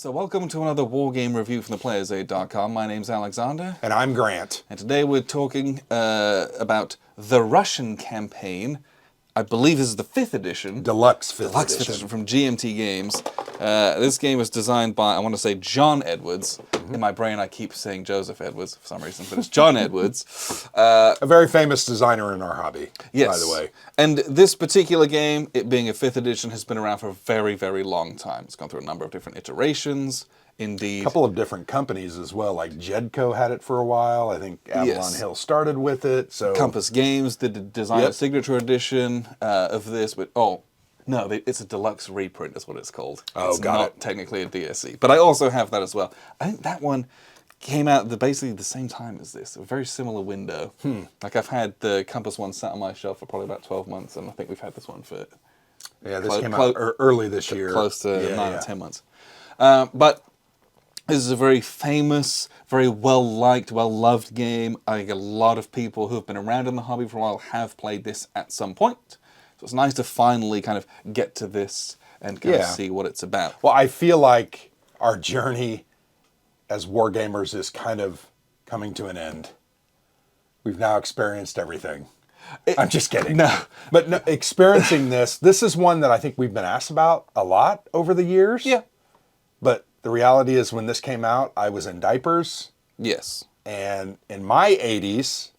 So welcome to another Wargame review from theplayersaid.com. My name's Alexander. And I'm Grant. And today we're talking about the Russian campaign. I believe this is the 5th edition. Deluxe 5th edition. From GMT Games. This game was designed by, I want to say, John Edwards. In my brain I keep saying Joseph Edwards for some reason, but it's John Edwards. A very famous designer in our hobby, yes. By the way. And this particular game, it being a 5th edition, has been around for a very, very long time. It's gone through a number of different iterations. Indeed. A couple of different companies as well, like Jedco had it for a while. I think Avalon Hill started with it. So Compass Games did the design Signature Edition of this, but it's a deluxe reprint is what it's called. Oh, it's not technically a DSE, but I also have that as well. I think that one came out basically the same time as this, a very similar window. Like I've had the Compass one sat on my shelf for probably about 12 months, and I think we've had this one for this came out early this year, close to 9 or 10 months. But this is a very famous, very well-liked, well-loved game. I think a lot of people who have been around in the hobby for a while have played this at some point. So it's nice to finally kind of get to this and kind of see what it's about. Well, I feel like our journey as wargamers is kind of coming to an end. We've now experienced everything. I'm just kidding. But no, experiencing this is one that I think we've been asked about a lot over the years. Yeah. But the reality is when this came out, I was in diapers. Yes. And in my 80s,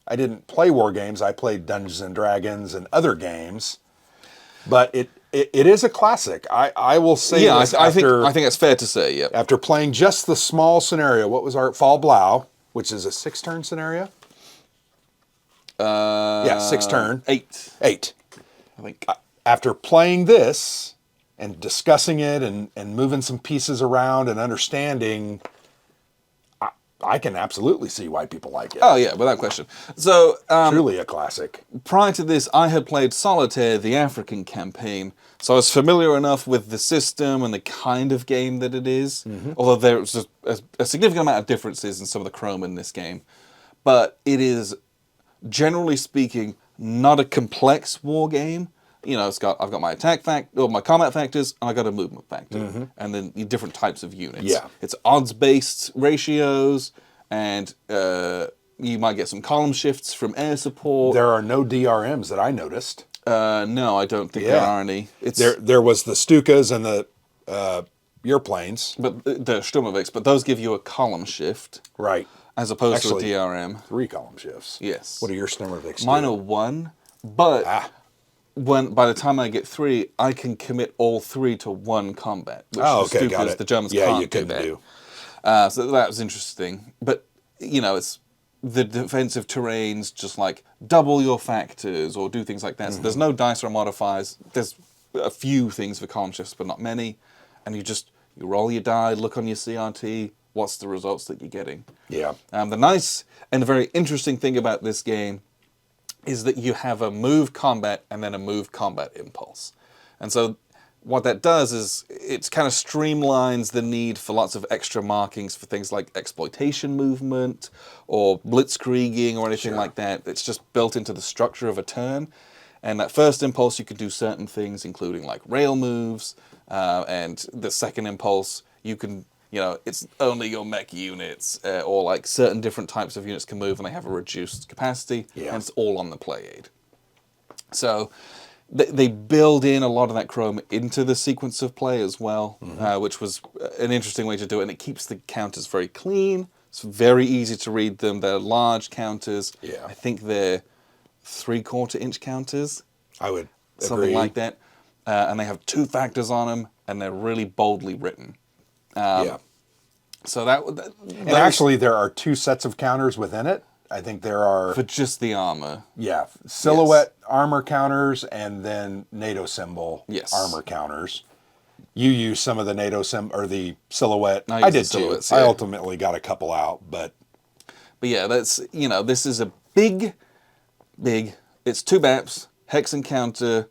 I didn't play war games. I played Dungeons and Dragons and other games. But it is a classic. I will say this I think it's fair to say, yeah. After playing just the small scenario, what was our Fall Blau, which is a 6-turn scenario? 6-turn. 8. I think. After playing this and discussing it and moving some pieces around and understanding, I can absolutely see why people like it. Oh, yeah, without question. So, truly a classic. Prior to this, I had played Solitaire, the African campaign, so I was familiar enough with the system and the kind of game that it is, although there's a significant amount of differences in some of the chrome in this game. But it is, generally speaking, not a complex war game. You know, I've got my my combat factors, and I've got a movement factor, and then different types of units. Yeah. It's odds-based ratios, and you might get some column shifts from air support. There are no DRMs that I noticed. No, I don't think there are any. There was the Stukas and the Airplanes. But the Sturmovix, but those give you a column shift. Right. As opposed to a DRM. 3 column shifts. Yes. What are your Sturmovix? Mine are 1, but by the time I get 3, I can commit all 3 to 1 combat. Which got it. The Germans can't you couldn't do. So that was interesting. But, you know, it's the defensive terrains just like double your factors or do things like that. So there's no dice or modifiers. There's a few things for column shifts, but not many. And you roll your die, look on your CRT, what's the results that you're getting. Yeah. The nice and the very interesting thing about this game is that you have a move combat and then a move combat impulse. And so what that does is it kind of streamlines the need for lots of extra markings for things like exploitation movement or blitzkrieging or anything like that. It's just built into the structure of a turn. And that first impulse, you can do certain things, including like rail moves. And the second impulse, you can, it's only your mech units or like certain different types of units can move and they have a reduced capacity. Yeah. And it's all on the play aid. So they build in a lot of that chrome into the sequence of play as well, which was an interesting way to do it. And it keeps the counters very clean. It's very easy to read them. They're large counters. Yeah. I think they're 3/4 inch counters. I would something agree. like that. And they have 2 factors on them, and they're really boldly written. So and actually, there are 2 sets of counters within it. I think there are for just the armor. Yeah, silhouette armor counters, and then NATO symbol armor counters. You use some of the NATO symbol or the silhouette. I did too. I ultimately got a couple out, but yeah, that's this is a big. It's 2 maps, hex and counter,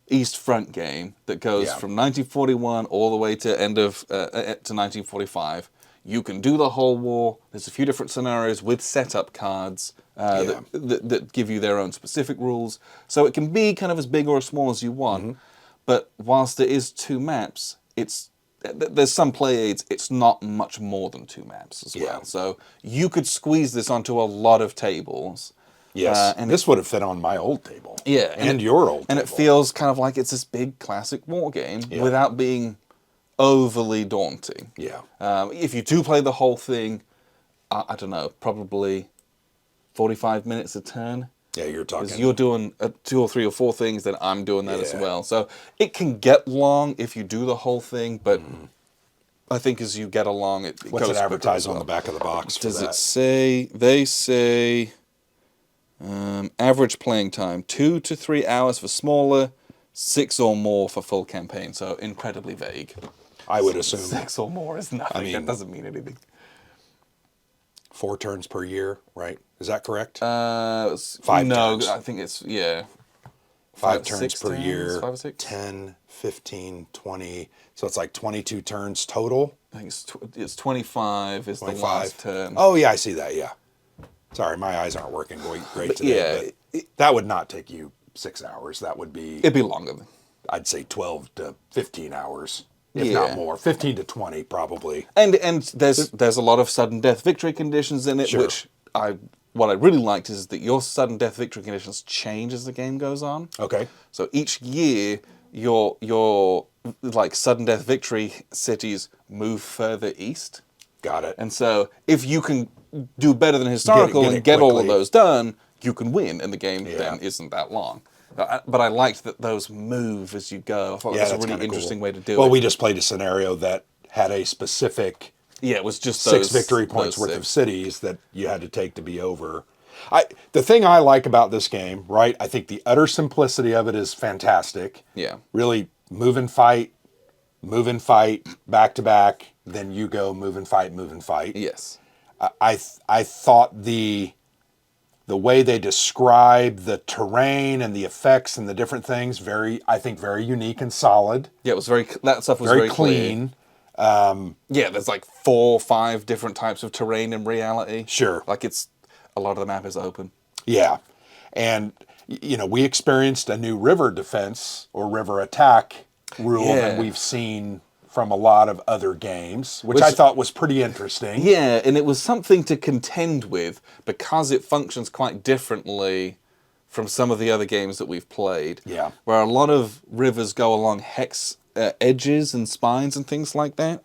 East Front game that goes from 1941 all the way to end of to 1945. You can do the whole war. There's a few different scenarios with setup cards that give you their own specific rules. So it can be kind of as big or as small as you want. But whilst there is 2 maps, it's there's some play aids, it's not much more than 2 maps as well. Yeah. So you could squeeze this onto a lot of tables. Yes, and this would have fit on my old table. Yeah, and your old and table. it feels kind of like it's this big classic war game without being overly daunting. Yeah. If you do play the whole thing, I don't know, probably 45 minutes a turn. Yeah, you're talking. Because you're doing 2 or 3 or 4 things, then I'm doing that as Yeah. well. So it can get long if you do the whole thing, but I think as you get along, it What's goes it quicker advertised as well. on the back of the box for Does that? it say? They say average playing time 2 to 3 hours for smaller, 6 or more for full campaign. So incredibly vague. I would assume 6 or more is nothing. That doesn't mean anything. 4 turns per year, right? Is that correct? 5 turns. I think it's 5 turns 6 per turns, year. 5 or 6. 10, 15, 20. So it's like 22 turns total. I think it's 25 is 25. the last turn. Oh yeah, I see that. Yeah. Sorry, my eyes aren't working great today. But that would not take you 6 hours. That would be. It'd be longer. I'd say 12 to 15 hours, if not more. 15 to 20 probably. And there's a lot of sudden death victory conditions in it, Sure. which what I really liked is that your sudden death victory conditions change as the game goes on. Okay. So each year your like sudden death victory cities move further east. Got it. And so if you can do better than historical Get it and get all of quickly. those done, you can win, and the game then isn't that long. But I liked that those move as you go. I thought that was a that's really kinda interesting cool. way to do it. Well, we just played a scenario that had a specific Yeah, it was just 6 victory points those worth of 6. cities that you had to take to be over. The thing I like about this game, right? I think the utter simplicity of it is fantastic. Yeah. Really move and fight, back to back. Then you go move and fight. Yes. I thought the way they describe the terrain and the effects and the different things very unique and solid. Yeah, it was that stuff was Very clear. clean. Yeah, there's like 4 or 5 different types of terrain in reality. Sure. Like a lot of the map is open. Yeah. And, we experienced a new river defense or river attack rule than we've seen from a lot of other games, which I thought was pretty interesting. Yeah, and it was something to contend with because it functions quite differently from some of the other games that we've played. Yeah. Where a lot of rivers go along hex edges and spines and things like that.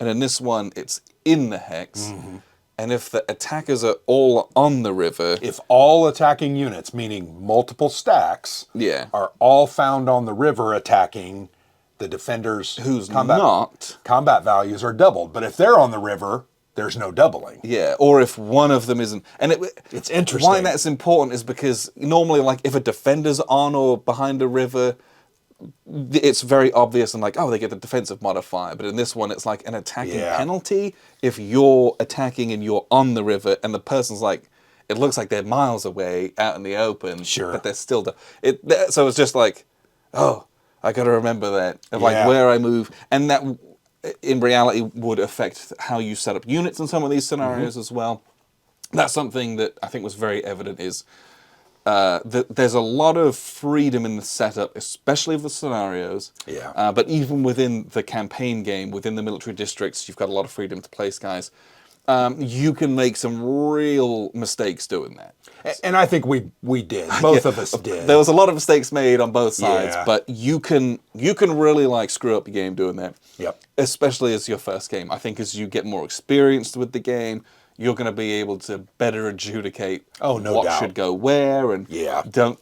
And in this one, it's in the hex. Mm-hmm. And if the attackers are all on the river... If all attacking units, meaning multiple stacks, are all found on the river attacking, the defenders whose combat values are doubled. But if they're on the river, there's no doubling. Yeah, or if one of them isn't. And it's interesting. Why that's important is because normally, like, if a defender's on or behind a river, it's very obvious and like, oh, they get the defensive modifier. But in this one, it's like an attacking penalty if you're attacking and you're on the river and the person's like, it looks like they're miles away out in the open. Sure. But they're still... So it's just like, oh, I got to remember that. Of like where I move. And that, in reality, would affect how you set up units in some of these scenarios as well. That's something that I think was very evident is... there's a lot of freedom in the setup, especially of the scenarios. Yeah. But even within the campaign game, within the military districts, you've got a lot of freedom to place guys. You can make some real mistakes doing that. And I think we did. Both of us did. There was a lot of mistakes made on both sides, but you can really like screw up your game doing that. Yep. Especially as your first game. I think as you get more experienced with the game, you're going to be able to better adjudicate what should go where, and don't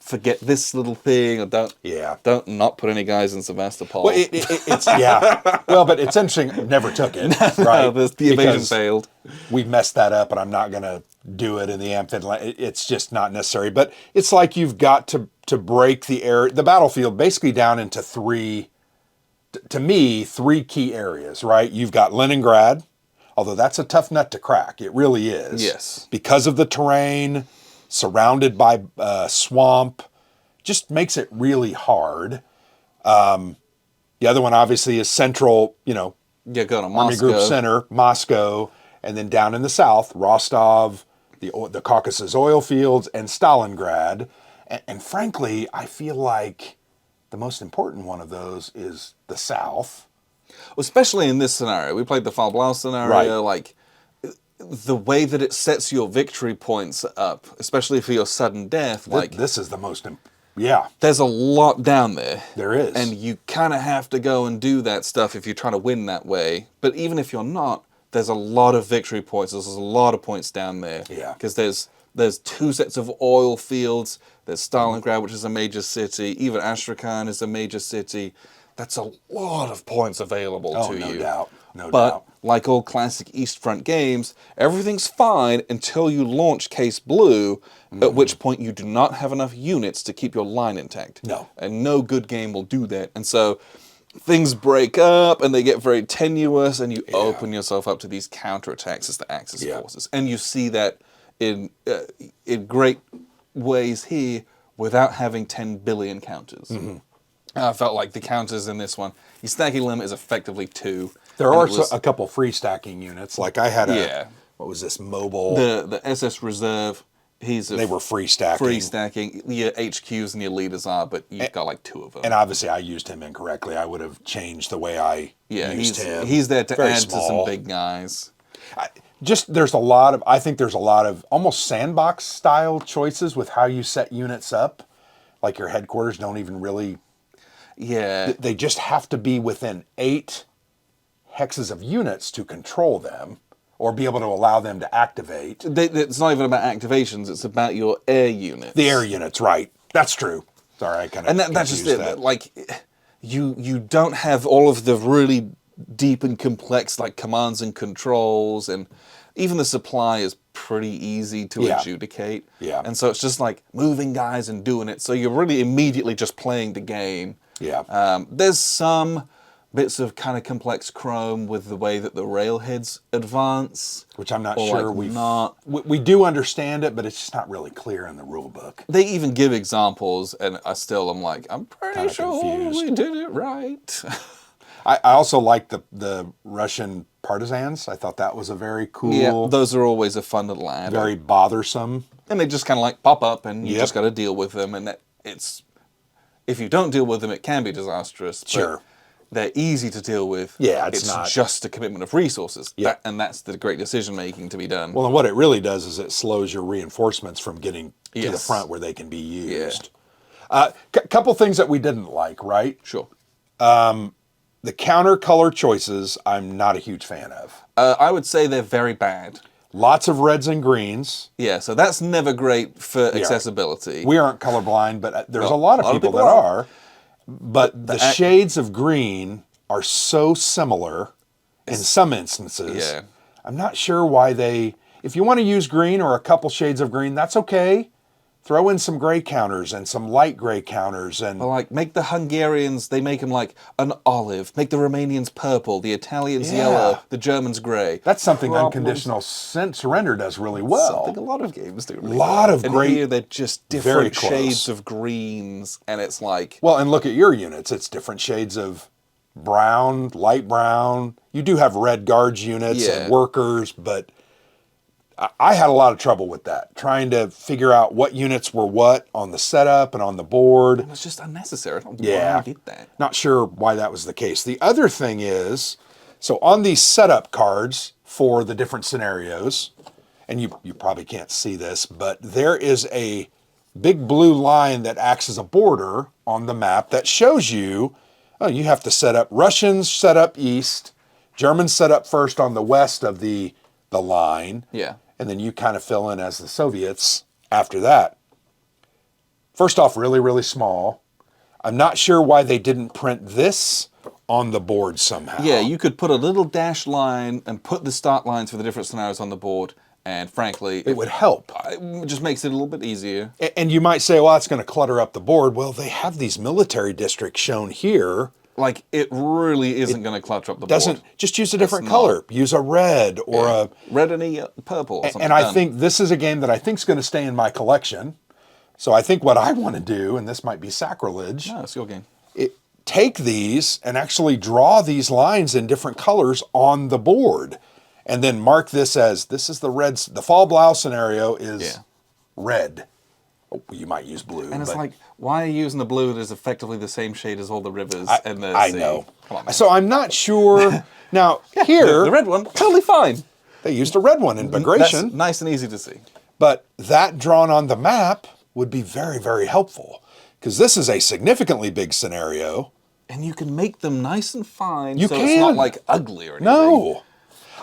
forget this little thing, or don't not put any guys in Sevastopol. Well, it's well, but it's interesting. Never took it, right? No, the evasion failed. We messed that up, and I'm not going to do it in the Amphib. It's just not necessary. But it's like you've got to break the battlefield basically down into three key areas, right? You've got Leningrad. Although that's a tough nut to crack. It really is. Yes. Because of the terrain, surrounded by swamp, just makes it really hard. The other one, obviously, is central, go to Army Moscow. Group Center, Moscow. And then down in the south, Rostov, the Caucasus oil fields, and Stalingrad. And frankly, I feel like the most important one of those is the south. Especially in this scenario. We played the Fall Blau scenario, Right. like the way that it sets your victory points up, especially for your sudden death, like This is the most, yeah, there's a lot down there. there is. And you kind of have to go and do that stuff if you're trying to win that way. But even if you're not, there's a lot of victory points. There's a lot of points down there. Yeah. Because there's 2 sets of oil fields. There's Stalingrad, which is a major city. Even Astrakhan is a major city. That's a lot of points available Oh, to no you. doubt. No But doubt. like all classic East Front games, everything's fine until you launch Case Blue, at which point you do not have enough units to keep your line intact. No. And no good game will do that. And so things break up and they get very tenuous, and you open yourself up to these counterattacks as the Axis forces. And you see that in great ways here without having 10 billion counters. I felt like the counters in this one, your stacking limit is effectively 2. There and are it was- a couple free stacking units. Like I had a, Yeah. what was this, mobile? the SS Reserve, They were free stacking. free stacking. Your HQs and your leaders are, but you've got like 2 of them. And obviously I used him incorrectly. I would have changed the way I used him. he's there to Very add to some small. big guys. I think there's a lot of almost sandbox style choices with how you set units up. Like your headquarters don't even really, Yeah, they just have to be within 8 hexes of units to control them or be able to allow them to activate. it's not even about activations. It's about your air units. The air units, right. That's true. Sorry, I kind of And that's just it. Like, you don't have all of the really deep and complex like commands and controls, and even the supply is pretty easy to adjudicate. Yeah. And so it's just like moving guys and doing it. So you're really immediately just playing the game. Yeah. There's some bits of kind of complex chrome with the way that the railheads advance, Which I'm not or, sure like, we've not. We do understand it, but it's just not really clear in the rule book. They even give examples, and I'm like, I'm pretty Kinda sure confused. we did it right. I also like the Russian partisans. I thought that was a very cool, Yeah, those are always a fun little add. very bothersome. And they just kind of like pop up, and you Yep. just got to deal with them. And it's, if you don't deal with them, it can be disastrous. But Sure. they're easy to deal with. Yeah, it's not. just a commitment of resources. Yeah. And that's the great decision making to be done. Well, and what it really does is it slows your reinforcements from getting to the Yes. front where they can be used. Couple things that we didn't like, right? Sure. The counter color choices, I'm not a huge fan of. I would say they're very bad. Lots of reds and greens. Yeah, so that's never great for accessibility. We aren't colorblind, but there's Well, a lot of people that are. are. But the shades of green are so similar in some instances. Yeah. I'm not sure why if you want to use green or a couple shades of green, that's okay. Throw in some gray counters and some light gray counters and Like, make the Hungarians, they make them like an olive. Make the Romanians purple, the Italians Yeah. yellow, the Germans gray. that's something Problems. unconditional surrender does really well. Something a lot of games do. Really Lot well. of and great- here they're just very different close. shades of greens, and it's like, Well, and look at your units. It's different shades of brown, light brown. You do have red guards units Yeah. and workers, but I had a lot of trouble with that, trying to figure out what units were what on the setup and on the board. it's just unnecessary. I don't know Yeah. why I did that. Not sure why that was the case. The other thing is, so on these setup cards for the different scenarios, and you probably can't see this, but there is a big blue line that acts as a border on the map that shows you, oh, you have to set up, Russians set up east, Germans set up first on the west of the line. Yeah. And then you kind of fill in as the Soviets after that. First off, really, really small. I'm not sure why they didn't print this on the board somehow. Yeah, you could put a little dash line and put the start lines for the different scenarios on the board, and frankly, It would help. it just makes it a little bit easier. And you might say, well, that's going to clutter up the board. Well, they have these military districts shown here. Like, it really isn't going to clutter up the Doesn't board. just use a different not. color. Use a red or a. Red and a purple or something. And I done. think this is a game that I think is going to stay in my collection. So I think what I want to do, and this might be sacrilege, No, it's your game. take these and actually draw these lines in different colors on the board. And then mark this as, this is the red, the Fall Blau scenario is Yeah. red. You might use blue. And it's but like, why are you using the blue that is effectively the same shade as all the rivers and the I sea? know. Come on, man. So I'm not sure. Now, the here, red one, totally fine. they used a red one in That's Bagration, nice and easy to see. but that drawn on the map would be very, very helpful because this is a significantly big scenario. And you can make them nice and fine, You so can. it's not like ugly or anything. No.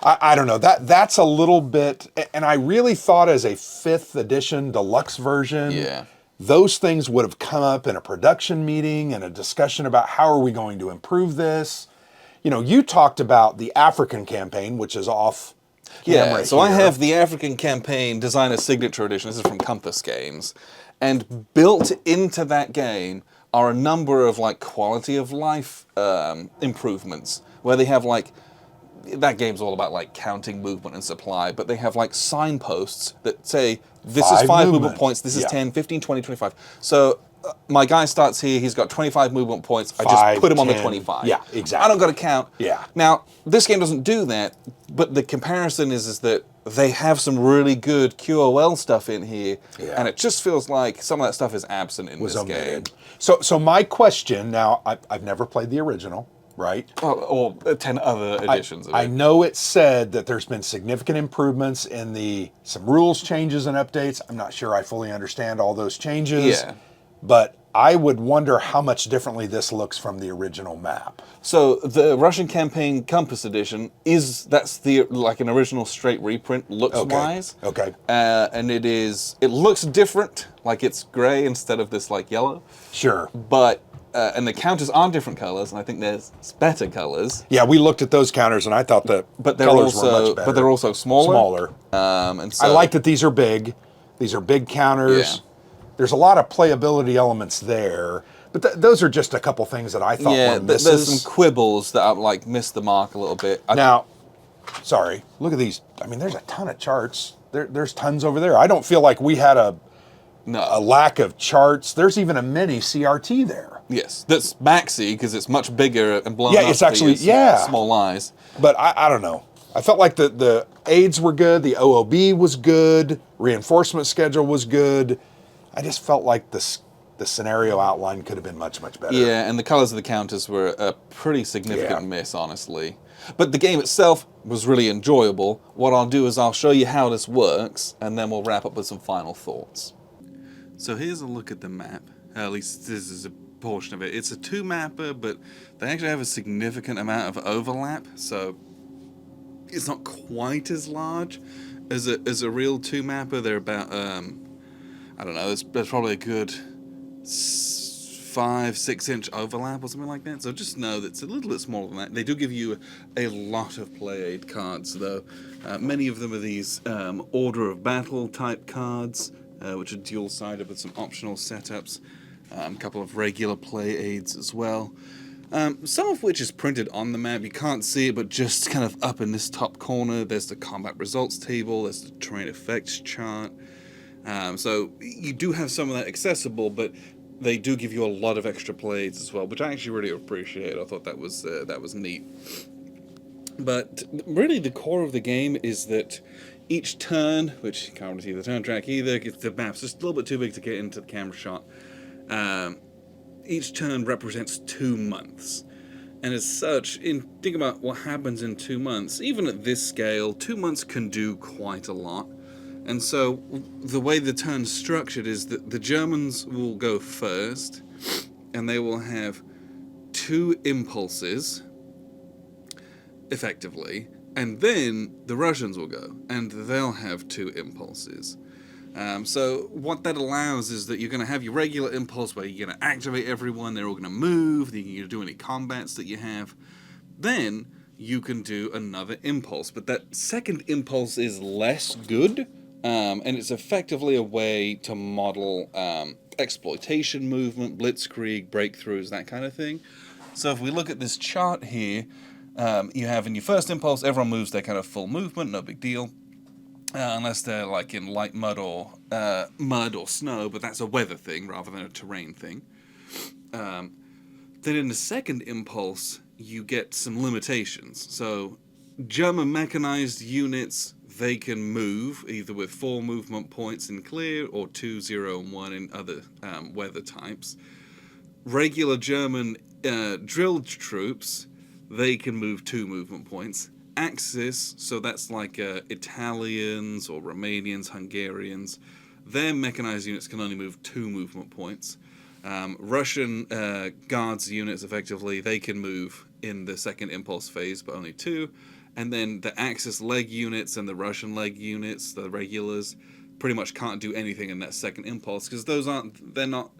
I don't know. That's a little bit, and I really thought as a 5th edition deluxe version, Yeah. those things would have come up in a production meeting and a discussion about how are we going to improve this. You know, you talked about the African campaign, which is off camera. Yeah, so I here. have the African Campaign Designer Signature Edition. This is from Compass Games. And built into that game are a number of like quality of life improvements where they have like, that game's all about like counting movement and supply, but they have like signposts that say this is 5 movement points, this is 10, 15, 20, 25. So my guy starts here, he's got 25 movement points, I just put him on the 25. Yeah, exactly. I don't got to count. Yeah. Now, this game doesn't do that, but the comparison is that they have some really good QOL stuff in here, and it just feels like some of that stuff is absent in this game. So my question, now, I've never played the original, right? Or 10 other editions of it. I know it said that there's been significant improvements in some rules changes and updates. I'm not sure I fully understand all those changes. Yeah. But I would wonder how much differently this looks from the original map. So the Russian Campaign Compass Edition that's like an original straight reprint looks wise. Okay. And it looks different, like it's gray instead of this like yellow. Sure. But and the counters are different colors, and I think there's better colors. Yeah, we looked at those counters, and I thought the colors were much better. But they're also smaller. And so I like that these are big. These are big counters. Yeah. There's a lot of playability elements there. But those are just a couple things that I thought were misses. There's some quibbles that I've like missed the mark a little bit. Sorry, look at these. I mean, there's a ton of charts. There's tons over there. I don't feel like we had a lack of charts. There's even a mini CRT there. Yes, that's maxi because it's much bigger and blown up. Yeah, it's actually small eyes. But I don't know. I felt like the aids were good. The OOB was good. Reinforcement schedule was good. I just felt like the scenario outline could have been much, much better. Yeah, and the colors of the counters were a pretty significant miss, honestly. But the game itself was really enjoyable. What I'll do is I'll show you how this works, and then we'll wrap up with some final thoughts. So here's a look at the map. At least this is a portion of it. It's a 2-mapper, but they actually have a significant amount of overlap, so it's not quite as large as a real 2-mapper. They're about, I don't know, there's probably a good 5-6 inch overlap or something like that. So just know that it's a little bit smaller than that. They do give you a lot of play aid cards, though. Many of them are these order of battle type cards, which are dual-sided with some optional setups. A couple of regular play aids as well. Some of which is printed on the map. You can't see it, but just kind of up in this top corner, there's the combat results table, there's the terrain effects chart. So you do have some of that accessible, but they do give you a lot of extra plays as well, which I actually really appreciate. I thought that was neat. But really the core of the game is that each turn, which you can't really see the turn track either, the map's just a little bit too big to get into the camera shot. Each turn represents 2 months. And as such, think about what happens in 2 months. Even at this scale, 2 months can do quite a lot. And so the way the turn's structured is that the Germans will go first, and they will have 2 impulses, effectively, and then the Russians will go, and they'll have 2 impulses. So what that allows is that you're going to have your regular impulse where you're going to activate everyone, they're all going to move, you're going to do any combats that you have. Then you can do another impulse, but that second impulse is less good, and it's effectively a way to model exploitation movement, blitzkrieg, breakthroughs, that kind of thing. So if we look at this chart here, you have in your first impulse, everyone moves their kind of full movement, no big deal. Unless they're like in light mud or snow, but that's a weather thing rather than a terrain thing. Then in the second impulse, you get some limitations. So German mechanized units, they can move either with 4 movement points in clear or 2, 0, and 1 in other weather types. Regular German drilled troops, they can move 2 movement points. Axis, so that's like Italians or Romanians, Hungarians, their mechanized units can only move 2 movement points. Russian guards units, effectively, they can move in the second impulse phase, but only 2. And then the Axis leg units and the Russian leg units, the regulars, pretty much can't do anything in that second impulse because they're not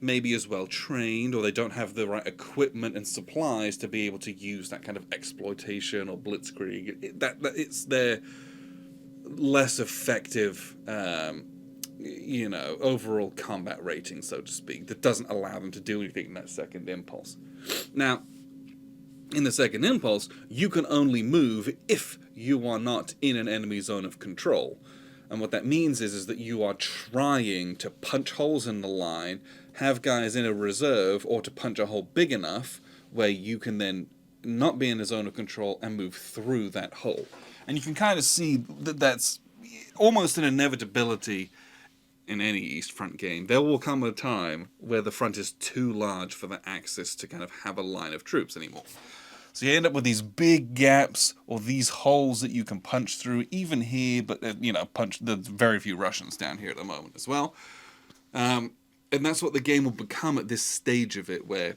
maybe as well trained, or they don't have the right equipment and supplies to be able to use that kind of exploitation or blitzkrieg. That it's their less effective, overall combat rating, so to speak, that doesn't allow them to do anything in that second impulse. Now, in the second impulse, you can only move if you are not in an enemy zone of control. And what that means is that you are trying to punch holes in the line, have guys in a reserve, or to punch a hole big enough where you can then not be in a zone of control and move through that hole. And you can kind of see that that's almost an inevitability in any East Front game. There will come a time where the front is too large for the Axis to kind of have a line of troops anymore. So you end up with these big gaps or these holes that you can punch through, even here, but, there's very few Russians down here at the moment as well. And that's what the game will become at this stage of it, where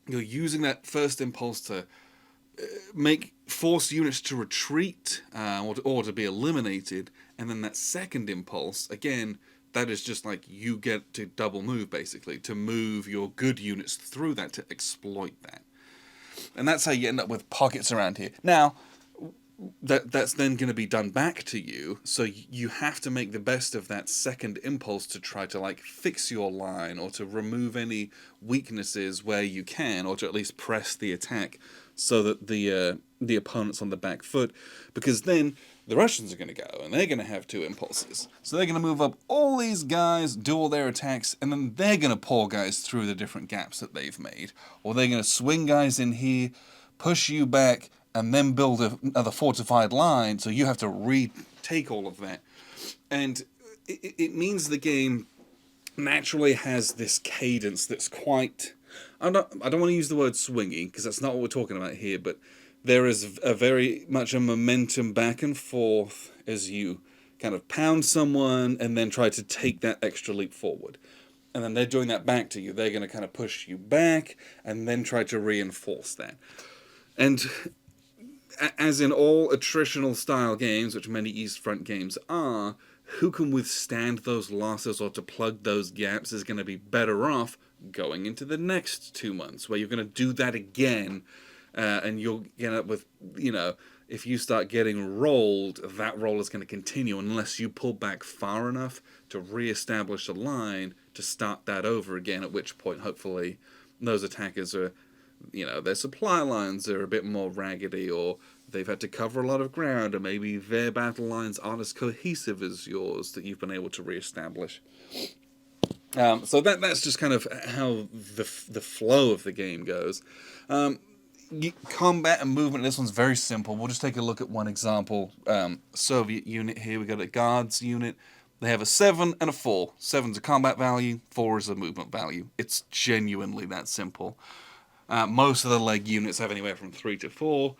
you're using that first impulse to force units to retreat or to be eliminated, and then that second impulse, again, that is just like you get to double move, basically, to move your good units through that, to exploit that. And that's how you end up with pockets around here. Now, that's then going to be done back to you, so you have to make the best of that second impulse to try to fix your line or to remove any weaknesses where you can, or to at least press the attack so that the opponent's on the back foot, because then the Russians are going to go and they're going to have 2 impulses. So they're going to move up all these guys, do all their attacks, and then they're going to pour guys through the different gaps that they've made, or they're going to swing guys in here, push you back, and then build another fortified line, so you have to retake all of that. And it means the game naturally has this cadence that's quite... I don't want to use the word swingy, because that's not what we're talking about here, but there is a very much a momentum back and forth as you kind of pound someone and then try to take that extra leap forward. And then they're doing that back to you. They're going to kind of push you back and then try to reinforce that. And as in all attritional style games, which many East Front games are, who can withstand those losses or to plug those gaps is going to be better off going into the next 2 months, where you're going to do that again, and you'll get up with, if you start getting rolled, that roll is going to continue unless you pull back far enough to re-establish a line to start that over again, at which point, hopefully, those attackers are, their supply lines are a bit more raggedy, or they've had to cover a lot of ground, or maybe their battle lines aren't as cohesive as yours that you've been able to re-establish. So that's just kind of how the flow of the game goes. Combat and movement, this one's very simple. We'll just take a look at one example. Soviet unit here, we got a guards unit. They have a 7 and a 4. 7's a combat value, 4 is a movement value. It's genuinely that simple. Most of the leg units have anywhere from 3 to 4.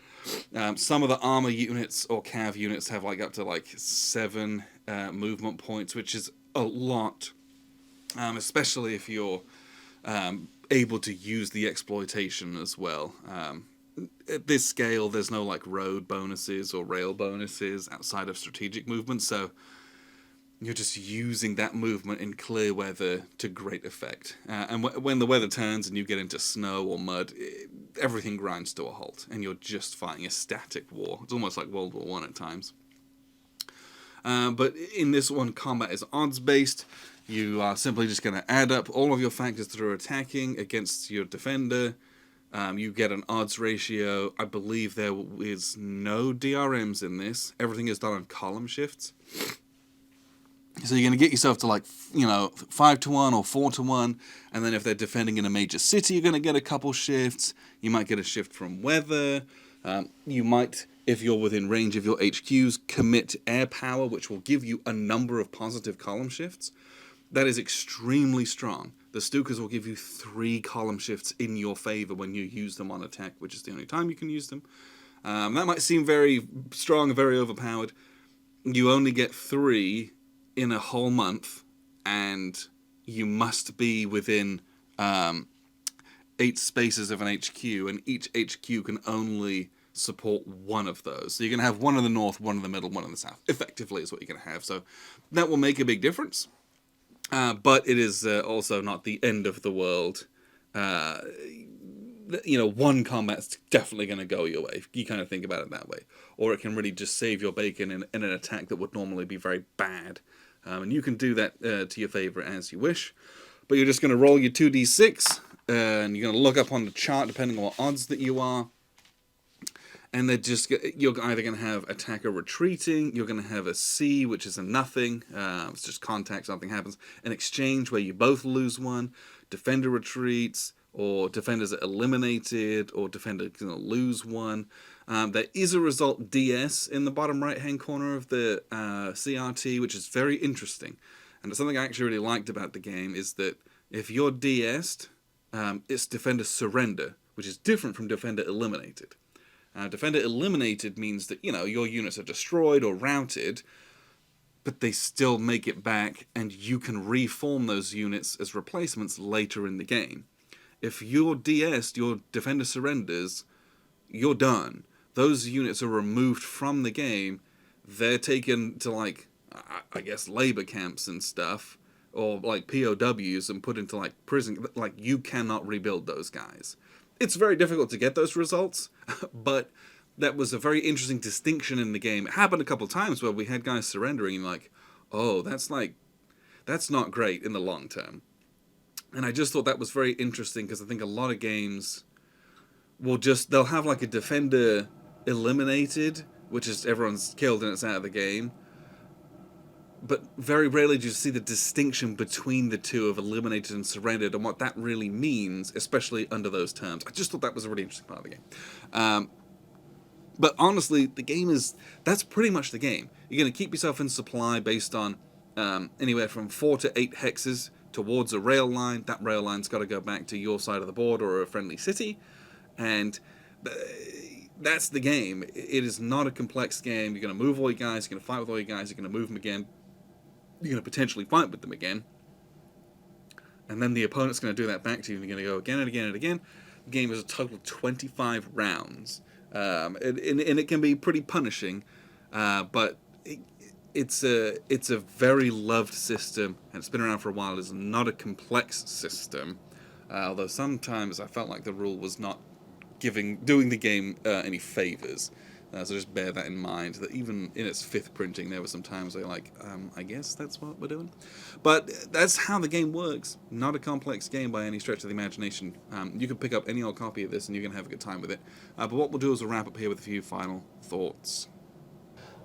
Some of the armor units or cav units have up to 7 movement points, which is a lot, especially if you're able to use the exploitation as well. At this scale, there's no road bonuses or rail bonuses outside of strategic movement, so you're just using that movement in clear weather to great effect. And when the weather turns and you get into snow or mud, everything grinds to a halt, and you're just fighting a static war. It's almost like World War I at times. But in this one, combat is odds-based. You are simply just going to add up all of your factors that are attacking against your defender. You get an odds ratio. I believe there is no DRMs in this. Everything is done on column shifts. So you're going to get yourself to 5-1 or 4-1, and then if they're defending in a major city, you're going to get a couple shifts. You might get a shift from weather. You might, if you're within range of your HQs, commit air power, which will give you a number of positive column shifts. That is extremely strong. The Stukas will give you 3 column shifts in your favor when you use them on attack, which is the only time you can use them. That might seem very strong and very overpowered. You only get 3 in a whole month, and you must be within 8 spaces of an HQ, and each HQ can only support one of those. So you're going to have one in the north, one in the middle, one in the south. Effectively is what you're going to have. So that will make a big difference. But it is also not the end of the world. One combat's definitely going to go your way. You kind of think about it that way. Or it can really just save your bacon in an attack that would normally be very bad. And you can do that to your favor as you wish. But you're just going to roll your 2d6, and you're going to look up on the chart depending on what odds that you are. And you're either going to have attacker retreating, you're going to have a C, which is a nothing, it's just contact, something happens, an exchange where you both lose one, defender retreats, or defenders are eliminated, or defender going to lose one. There is a result DS in the bottom right-hand corner of the CRT, which is very interesting. And something I actually really liked about the game is that if you're DS'd, it's defender surrender, which is different from defender eliminated. Defender eliminated means that, your units are destroyed or routed, but they still make it back, and you can reform those units as replacements later in the game. If you're DS'd, your defender surrenders, you're done. Those units are removed from the game. They're taken to, I guess, labor camps and stuff, or, POWs, and put into, prison. You cannot rebuild those guys. It's very difficult to get those results, but that was a very interesting distinction in the game. It happened a couple of times where we had guys surrendering and that's not great in the long term. And I just thought that was very interesting because I think a lot of games they'll have a defender eliminated, which is everyone's killed and it's out of the game. But very rarely do you see the distinction between the two of eliminated and surrendered and what that really means, especially under those terms. I just thought that was a really interesting part of the game. But honestly, that's pretty much the game. You're going to keep yourself in supply based on anywhere from 4 to 8 hexes towards a rail line. That rail line's got to go back to your side of the board or a friendly city. And that's the game. It is not a complex game. You're going to move all your guys, you're going to fight with all your guys, you're going to move them again. You're going to potentially fight with them again. And then the opponent's going to do that back to you, and you're going to go again and again and again. The game is a total of 25 rounds. And it can be pretty punishing, but it's a very loved system, and it's been around for a while. It's not a complex system, although sometimes I felt like the rule was not doing the game any favors. So just bear that in mind, that even in its 5th printing, there were some times where I guess that's what we're doing. But that's how the game works. Not a complex game by any stretch of the imagination. You can pick up any old copy of this and you can have a good time with it. But what we'll do is we'll wrap up here with a few final thoughts.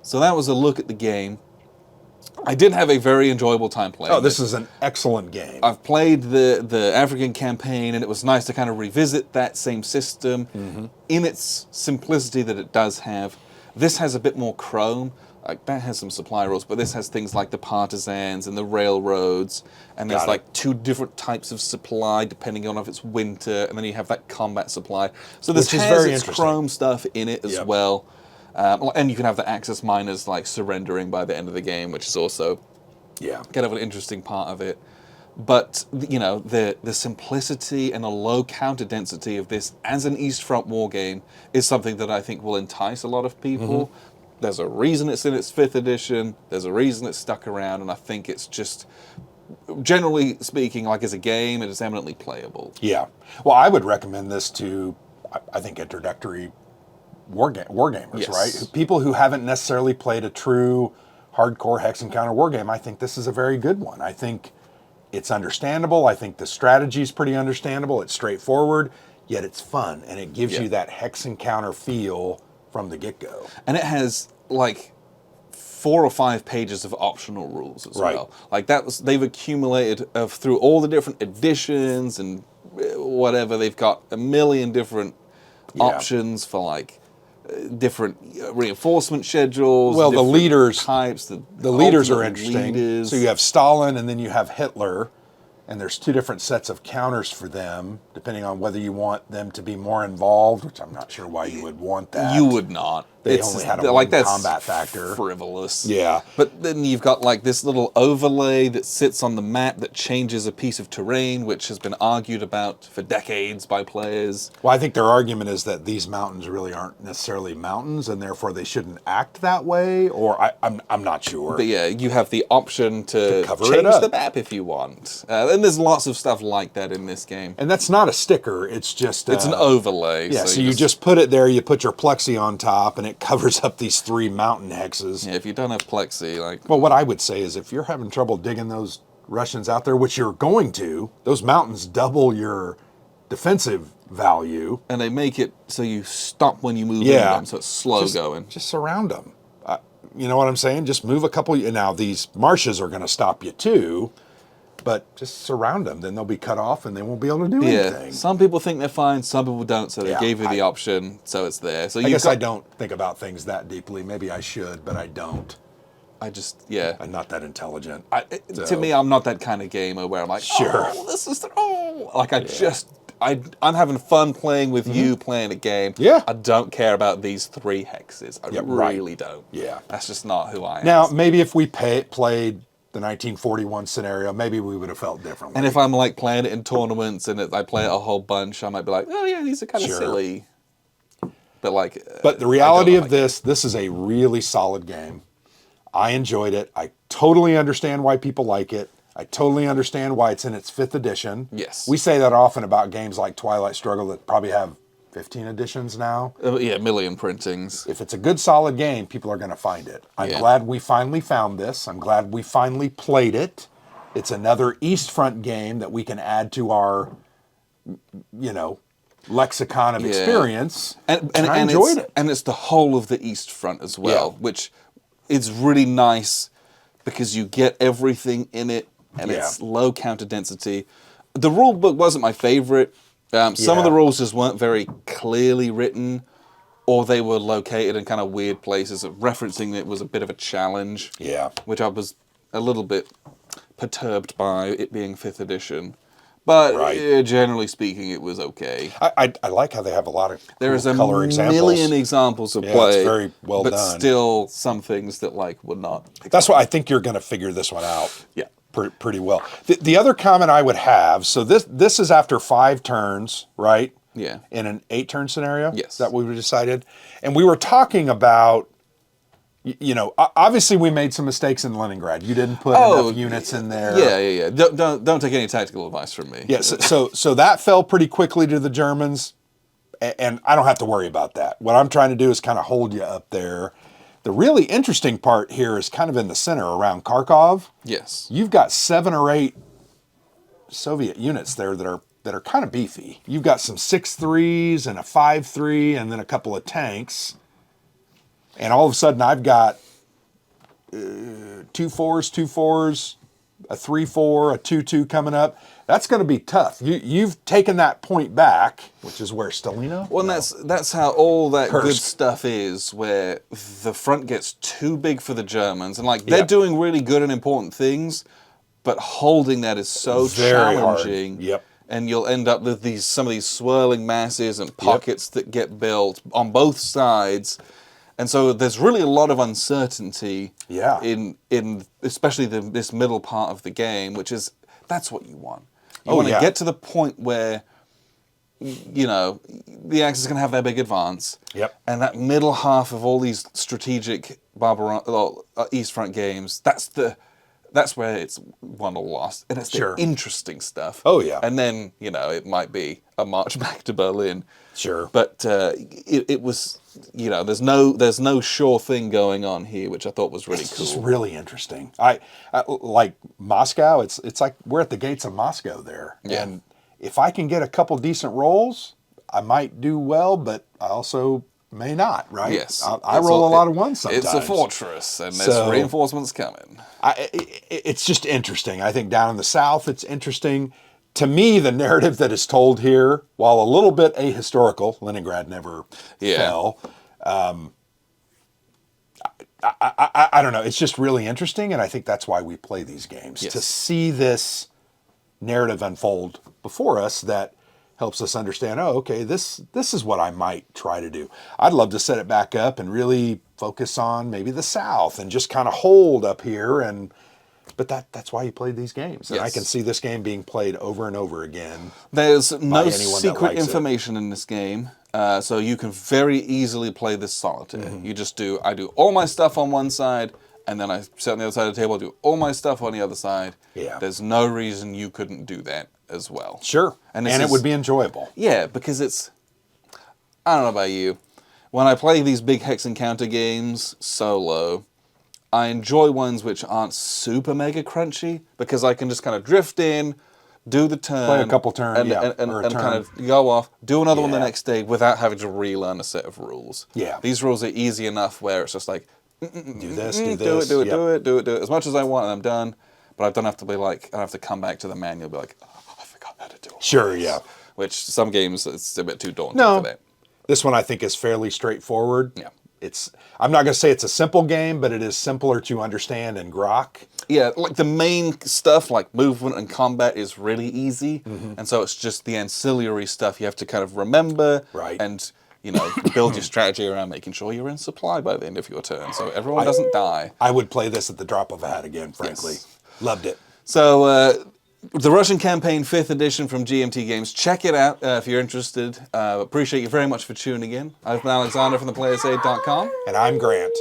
So that was a look at the game. I did have a very enjoyable time playing. Oh, this is an excellent game. I've played the African campaign, and it was nice to kind of revisit that same system in its simplicity that it does have. This has a bit more chrome. That has some supply rules, but this has things like the partisans and the railroads, and there's 2 different types of supply depending on if it's winter, and then you have that combat supply. So this has its chrome stuff in it as well. And you can have the Axis miners surrendering by the end of the game, which is also kind of an interesting part of it. But the simplicity and the low counter density of this as an East Front war game is something that I think will entice a lot of people. There's a reason it's in its 5th edition. There's a reason it's stuck around, and I think it's just, generally speaking, as a game, it is eminently playable. Yeah. Well, I would recommend this to, I think, introductory wargamers, right? People who haven't necessarily played a true hardcore hex encounter wargame. I think this is a very good one. I think it's understandable. I think the strategy is pretty understandable. It's straightforward, yet it's fun, and it gives you that hex encounter feel from the get-go. And it has 4 or 5 pages of optional rules as well. They've accumulated through all the different editions and whatever. They've got a million different options for different reinforcement schedules. Well, the different leaders types. The leaders are ultimate interesting. leaders. So you have Stalin, and then you have Hitler, and there's two different sets of counters for them, depending on whether you want them to be more involved, which I'm not sure why you would want that. You would not. They only had a one combat factor. Frivolous. Yeah. But then you've got like this little overlay that sits on the map that changes a piece of terrain, which has been argued about for decades by players. Well, I think their argument is that these mountains really aren't necessarily mountains, and therefore they shouldn't act that way. Or I'm not sure. But yeah, you have the option to cover it change up. the map if you want. And there's lots of stuff like that in this game. And that's not a sticker. It's just It's an overlay. Yeah. So you just put it there. You put your plexi on top, and it covers up these 3 mountain hexes. Yeah, if you don't have plexi, like... Well, what I would say is if you're having trouble digging those Russians out there, which you're going to, those mountains double your defensive value. And they make it so you stop when you move in them, so it's slow going. Just surround them. You know what I'm saying? Just move a couple. Now, these marshes are going to stop you too, but just surround them. Then they'll be cut off and they won't be able to do anything. Some people think they're fine, some people don't, so they Yeah, gave you the option, so it's there. So I guess I don't think about things that deeply. Maybe I should, but I don't. I'm not that intelligent. To me, I'm not that kind of gamer where I'm like, Sure. oh, this is, like I'm having fun playing with you playing a game. Yeah. I don't care about these 3 hexes. I right. really don't. Yeah. That's just not who I am. Now, maybe if we played the 1941 scenario, maybe we would have felt differently. And if I'm like playing it in tournaments and I play it a whole bunch, I might be like, oh yeah, these are kind of silly. But like, but the reality of this is a really solid game. I enjoyed it. I totally understand why people like it. I totally understand why it's in its 5th edition. Yes. We say that often about games like Twilight Struggle that probably have 15 editions now. Yeah, million printings. If it's a good, solid game, people are going to find it. I'm glad we finally found this. I'm glad we finally played it. It's another East Front game that we can add to our, lexicon of experience. And I enjoyed it. And it's the whole of the East Front as well, which is really nice because you get everything in it, and it's low counter density. The rule book wasn't my favorite. Some of the rules just weren't very clearly written, or they were located in kind of weird places. Referencing it was a bit of a challenge. Yeah. Which I was a little bit perturbed by, it being 5th edition. But generally speaking, it was okay. I like how they have a lot of There's a color examples. million examples of play. It's very well but done. Still, some things that were not. That's why I think you're going to figure this one out. Yeah. Pretty well. The other comment I would have, so this is after 5 turns, right? Yeah. In an 8-turn scenario? Yes. Is that what we decided? And we were talking about, obviously we made some mistakes in Leningrad. You didn't put enough units in there. Yeah. Don't take any tactical advice from me. Yeah, so that fell pretty quickly to the Germans, and I don't have to worry about that. What I'm trying to do is kind of hold you up there. The really interesting part here is kind of in the center around Kharkov. Yes. You've got 7 or 8 Soviet units there that are kind of beefy. You've got some 6.3s and a 5.3 and then a couple of tanks. And all of a sudden I've got 2 4s, a 3-4, a 2-2 coming up. That's going to be tough. You've taken that point back, which is where Stalino. Well, that's how all that Kursk. good stuff is, where the front gets too big for the Germans, and they're doing really good and important things, but holding that is so Very challenging. hard. Yep. And you'll end up with some of these swirling masses and pockets that get built on both sides. And so there's really a lot of uncertainty in especially this middle part of the game, that's what you want. You want to get to the point where, the Axis can have their big advance. Yep. And that middle half of all these strategic East Front games, that's where it's won or lost. And it's the interesting stuff. Oh, yeah. And then, it might be a march back to Berlin. Sure. But it was, there's no sure thing going on here, which I thought was really cool. It's just really interesting. I like Moscow. It's like we're at the gates of Moscow there, and if I can get a couple decent rolls, I might do well, but I also may not. Right? Yes. I roll a lot of ones sometimes. It's a fortress, and there's reinforcements coming. It's just interesting. I think down in the south, it's interesting. To me, the narrative that is told here, while a little bit ahistorical, Leningrad never fell, I don't know. It's just really interesting, and I think that's why we play these games. Yes. To see this narrative unfold before us that helps us understand, oh, okay, this is what I might try to do. I'd love to set it back up and really focus on maybe the South and just kind of hold up here, but that's why you played these games. And I can see this game being played over and over again. There's no secret information in this game, so you can very easily play this solitaire. You just I do all my stuff on one side, and then I sit on the other side of the table, do all my stuff on the other side. Yeah. There's no reason you couldn't do that as well. Sure. And it would be enjoyable. Yeah, because I don't know about you. When I play these big hex encounter games solo, I enjoy ones which aren't super mega crunchy because I can just kind of drift in, do the turn, play a couple turns, and kind of go off, do another one the next day without having to relearn a set of rules. Yeah. These rules are easy enough where it's just like, do this, do this, do it as much as I want, and I'm done. But I don't have to be like, I don't have to come back to the manual and be like, oh, I forgot how to do it. Sure, yeah. Which some games, it's a bit too daunting for that. This one I think is fairly straightforward. Yeah. I'm not going to say it's a simple game, but it is simpler to understand and grok. Yeah, like the main stuff, like movement and combat, is really easy. And so it's just the ancillary stuff you have to kind of remember. Right. And, build your strategy around making sure you're in supply by the end of your turn, so everyone doesn't die. I would play this at the drop of a hat again, frankly. Yes. Loved it. So, the Russian Campaign 5th edition from GMT Games. Check it out if you're interested. Appreciate you very much for tuning in. I've been Alexander from theplayersaid.com. And I'm Grant.